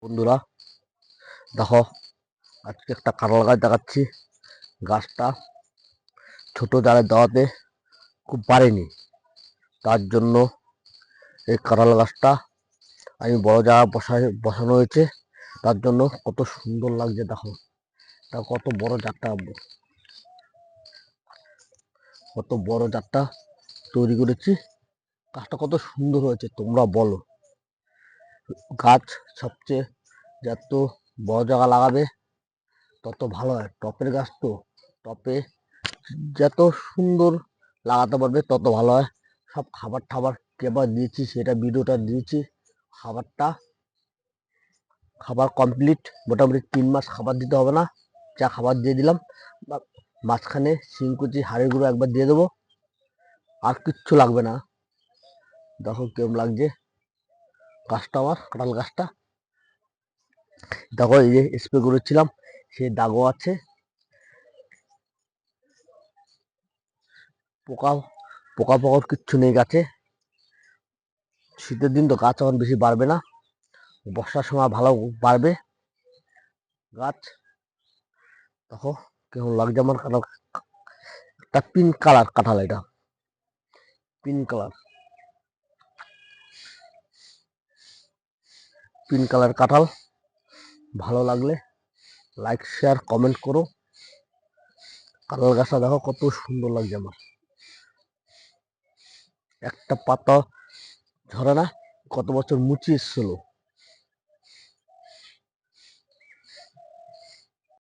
বন্ধুরা দেখো, আজকে একটা কাঁঠাল গাছ দেখাচ্ছি। গাছটা ছোট ডালে দেওয়াতে খুব বাড়েনি, তার জন্য এই কাঁঠাল গাছটা আমি বড় জায়গায় বসানো হয়েছে। তার জন্য কত সুন্দর লাগছে দেখো, তা কত বড় জাতটা তৈরি করেছি। গাছটা কত সুন্দর হয়েছে তোমরা বলো। গাছ সবচেয়ে যত বড় জায়গা লাগাবে তত ভালো হয়। টপের গাছ তো, টপে যত সুন্দর লাগাতে পারবে তত ভালো হয়। সব খাবার টাবার কেবার দিয়েছি, সেটা ভিডিওটা দিয়েছি। খাবার কমপ্লিট, মোটামুটি 3 মাস খাবার দিতে হবে না, যা খাবার দিয়ে দিলাম। মাঝখানে শিংকুচি হাড়ের গুঁড়ো একবার দিয়ে দেবো, আর কিচ্ছু লাগবে না। দেখো কেমন লাগছে গাছটা, আমার কাঁঠাল গাছটা। দেখো এই যে স্প্রে করেছিলাম, সেই দাগও আছে। পোকা পোকা পোকার কিচ্ছু নেই গাছে। শীতের দিন তো গাছ এখন বেশি বাড়বে না, বর্ষার সময় ভালো বাড়বে গাছ। দেখো কেমন লাগছে আমার কাঁঠাল। একটা পিঙ্ক কালার কাঁঠাল, এটা পিঙ্ক কালার কাঁঠাল। ভালো লাগলে লাইক শেয়ার কমেন্ট করো। কাঁঠাল গাছটা দেখো কত সুন্দর লাগছে আমার। একটা পাতা ঝরে না, কত বছর মুচি এসছিল।